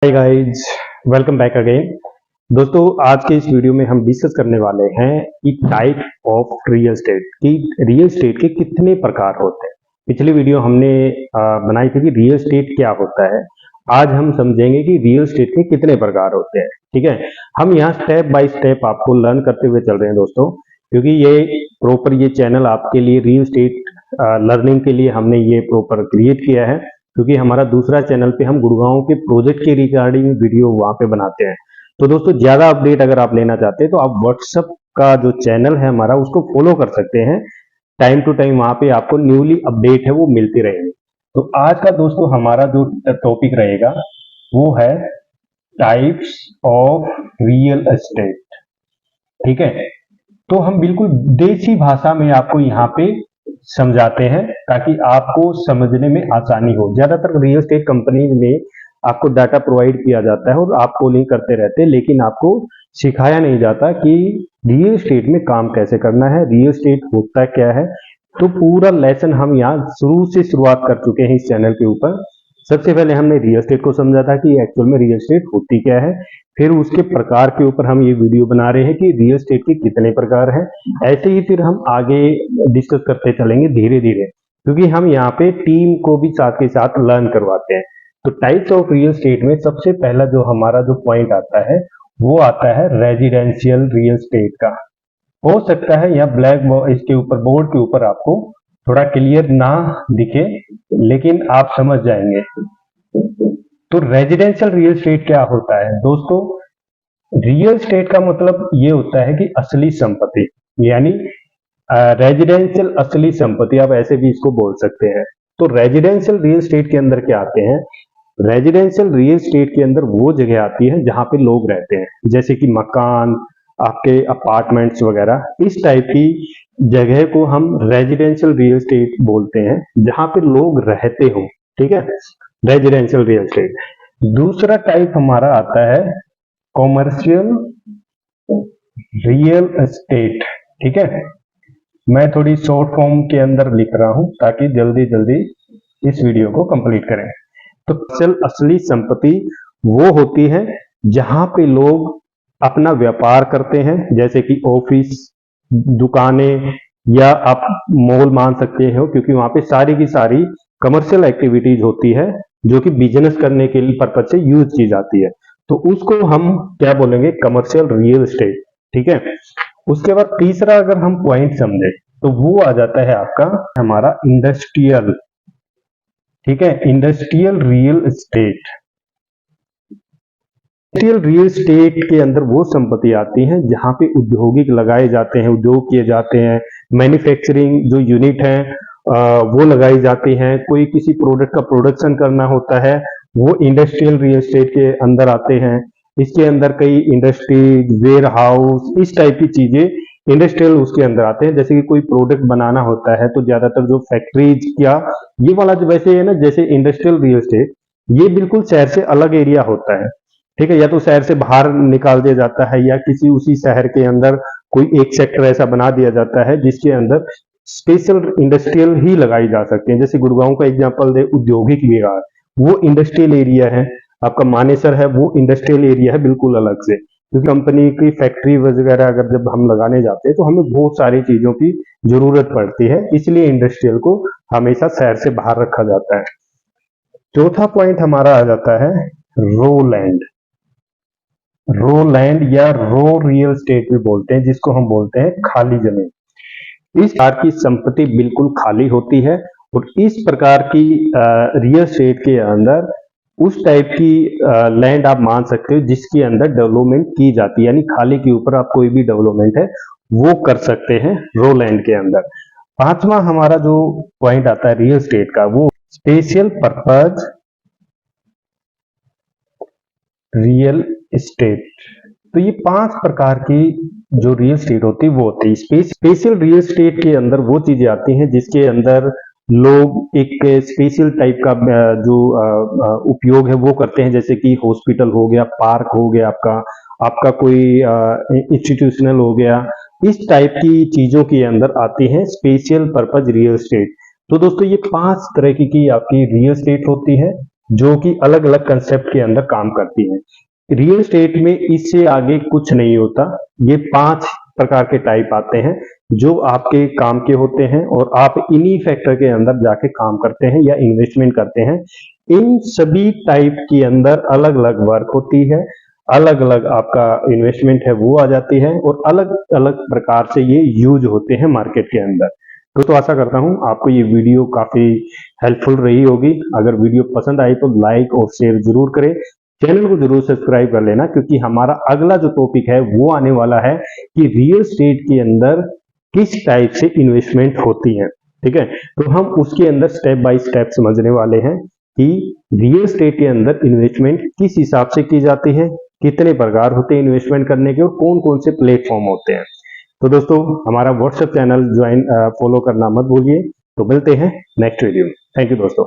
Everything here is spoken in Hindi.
Hi guys, welcome back again. दोस्तों, आज के इस वीडियो में हम डिस्कस करने वाले हैं कि टाइप ऑफ रियल एस्टेट की रियल एस्टेट के कितने प्रकार होते हैं। पिछली वीडियो हमने बनाई थी कि रियल एस्टेट क्या होता है। आज हम समझेंगे कि रियल एस्टेट के कितने प्रकार होते हैं। ठीक है, हम यहाँ स्टेप बाय स्टेप आपको लर्न करते हुए चल रहे हैं दोस्तों, क्योंकि ये चैनल आपके लिए रियल एस्टेट लर्निंग के लिए हमने ये प्रॉपर क्रिएट किया है, क्योंकि हमारा दूसरा चैनल पे हम गुड़गांव के प्रोजेक्ट के रिगार्डिंग वीडियो वहां पे बनाते हैं। तो दोस्तों, ज्यादा अपडेट अगर आप लेना चाहते हैं तो आप व्हाट्सएप का जो चैनल है हमारा उसको फॉलो कर सकते हैं। टाइम टू टाइम वहां पे आपको न्यूली अपडेट है वो मिलती रहेगी। तो आज का दोस्तों हमारा जो टॉपिक रहेगा वो है टाइप्स ऑफ रियल एस्टेट। ठीक है, तो हम बिल्कुल देसी भाषा में आपको यहाँ पे समझाते हैं ताकि आपको समझने में आसानी हो। ज्यादातर रियल एस्टेट कंपनी में आपको डाटा प्रोवाइड किया जाता है और आप कॉलिंग करते रहते हैं, लेकिन आपको सिखाया नहीं जाता कि रियल एस्टेट में काम कैसे करना है, रियल एस्टेट होता क्या है। तो पूरा लेसन हम यहाँ शुरू से शुरुआत कर चुके हैं इस चैनल के ऊपर। सबसे पहले हमने रियल एस्टेट को समझा था कि एक्चुअल में रियल एस्टेट होती क्या है, फिर उसके प्रकार के ऊपर हम ये वीडियो बना रहे हैं कि रियल एस्टेट के कितने प्रकार हैं। ऐसे ही फिर हम आगे डिस्कस करते चलेंगे धीरे धीरे, क्योंकि हम यहाँ पे टीम को भी साथ के साथ लर्न करवाते हैं। तो टाइप्स ऑफ रियल एस्टेट में सबसे पहला जो हमारा जो पॉइंट आता है वो आता है रेजिडेंशियल रियल एस्टेट का। हो सकता है यहाँ इसके ऊपर बोर्ड के ऊपर आपको थोड़ा क्लियर ना दिखे, लेकिन आप समझ जाएंगे। तो रेजिडेंशियल रियल एस्टेट क्या होता है दोस्तों? रियल एस्टेट का मतलब ये होता है कि असली संपत्ति, यानी रेजिडेंशियल असली संपत्ति, आप ऐसे भी इसको बोल सकते हैं। तो रेजिडेंशियल रियल एस्टेट के अंदर क्या आते हैं? रेजिडेंशियल रियल एस्टेट के अंदर वो जगह आती है जहां पे लोग रहते हैं, जैसे कि मकान, आपके अपार्टमेंट्स वगैरह। इस टाइप की जगह को हम रेजिडेंशियल रियल एस्टेट बोलते हैं, जहां पे लोग रहते हो। ठीक है, रेजिडेंशियल रियल एस्टेट। दूसरा टाइप हमारा आता है कॉमर्शियल रियल एस्टेट। ठीक है, मैं थोड़ी शॉर्ट फॉर्म के अंदर लिख रहा हूं ताकि जल्दी जल्दी इस वीडियो को कंप्लीट करें। तो असल असली संपत्ति वो होती है जहां पे लोग अपना व्यापार करते हैं, जैसे कि ऑफिस, दुकानें, या आप मॉल मान सकते हो, क्योंकि वहां पे सारी की सारी कमर्शियल एक्टिविटीज होती है जो कि बिजनेस करने के लिए पर्पज से यूज की जाती है। तो उसको हम क्या बोलेंगे? Commercial real estate. ठीक है, उसके बाद तीसरा अगर हम पॉइंट समझे तो वो आ जाता है आपका हमारा इंडस्ट्रियल। ठीक है, industrial real estate. Industrial real estate के अंदर वो संपत्ति आती है जहां पे औद्योगिक लगाए जाते हैं, उद्योग किए जाते हैं, मैन्युफैक्चरिंग जो यूनिट है वो लगाई जाती हैं। कोई किसी प्रोडक्ट का प्रोडक्शन करना होता है, वो इंडस्ट्रियल रियल एस्टेट के अंदर आते हैं। इसके अंदर कई इंडस्ट्री, वेयर हाउस, इस टाइप की चीजें इंडस्ट्रियल उसके अंदर आते हैं। जैसे कि कोई प्रोडक्ट बनाना होता है तो ज्यादातर जो फैक्ट्रीज क्या, ये वाला जो वैसे है ना, जैसे इंडस्ट्रियल रियल एस्टेट ये बिल्कुल शहर से अलग एरिया होता है। ठीक है, या तो शहर से बाहर निकाल दिया जाता है, या किसी उसी शहर के अंदर कोई एक सेक्टर ऐसा बना दिया जाता है जिसके अंदर स्पेशल इंडस्ट्रियल ही लगाई जा सकती है। जैसे गुड़गांव का एग्जांपल दे, औद्योगिक विहार, वो इंडस्ट्रियल एरिया है। आपका मानेसर है, वो इंडस्ट्रियल एरिया है बिल्कुल अलग से, क्योंकि कंपनी की फैक्ट्री वगैरह अगर जब हम लगाने जाते हैं तो हमें बहुत सारी चीजों की जरूरत पड़ती है, इसलिए इंडस्ट्रियल को हमेशा शहर से बाहर रखा जाता है। चौथा पॉइंट हमारा आ जाता है रो लैंड। रो लैंड या रो रियल एस्टेट भी बोलते हैं, जिसको हम बोलते हैं खाली जमीन। इस प्रकार की संपत्ति बिल्कुल खाली होती है, और इस प्रकार की रियल एस्टेट के अंदर उस टाइप की लैंड आप मान सकते हो जिसके अंदर डेवलपमेंट की जाती है, यानी खाली के ऊपर आप कोई भी डेवलपमेंट है वो कर सकते हैं रो लैंड के अंदर। पांचवा हमारा जो पॉइंट आता है रियल एस्टेट का, वो स्पेशल पर्पज रियल एस्टेट। तो ये 5 प्रकार की जो रियल एस्टेट होती है वो होती है। स्पेशल रियल एस्टेट के अंदर वो चीजें आती हैं जिसके अंदर लोग एक स्पेशल टाइप का जो उपयोग है वो करते हैं, जैसे कि हॉस्पिटल हो गया, पार्क हो गया, आपका कोई इंस्टीट्यूशनल हो गया। इस टाइप की चीजों के अंदर आती है स्पेशल पर्पज रियल एस्टेट। तो दोस्तों, ये 5 तरह की आपकी रियल एस्टेट होती है। जो कि अलग अलग कंसेप्ट के अंदर काम करती हैं। रियल एस्टेट में इससे आगे कुछ नहीं होता। ये 5 प्रकार के टाइप आते हैं जो आपके काम के होते हैं और आप इन्हीं फैक्टर के अंदर जाके काम करते हैं या इन्वेस्टमेंट करते हैं। इन सभी टाइप के अंदर अलग अलग वर्क होती है, अलग अलग आपका इन्वेस्टमेंट है वो आ जाती है और अलग अलग प्रकार से ये यूज होते हैं मार्केट के अंदर। तो आशा करता हूं आपको ये वीडियो काफी हेल्पफुल रही होगी। अगर वीडियो पसंद आई तो लाइक और शेयर जरूर करें। चैनल को जरूर सब्सक्राइब कर लेना, क्योंकि हमारा अगला जो टॉपिक है वो आने वाला है कि रियल एस्टेट के अंदर किस टाइप से इन्वेस्टमेंट होती है। ठीक है, तो हम उसके अंदर स्टेप बाय स्टेप समझने वाले हैं कि रियल एस्टेट के अंदर इन्वेस्टमेंट किस हिसाब से की जाती है, कितने प्रकार होते हैं इन्वेस्टमेंट करने के और कौन कौन से प्लेटफॉर्म होते हैं। तो दोस्तों हमारा व्हाट्सएप चैनल ज्वाइन फॉलो करना मत भूलिए। तो मिलते हैं नेक्स्ट वीडियो में। थैंक यू दोस्तों।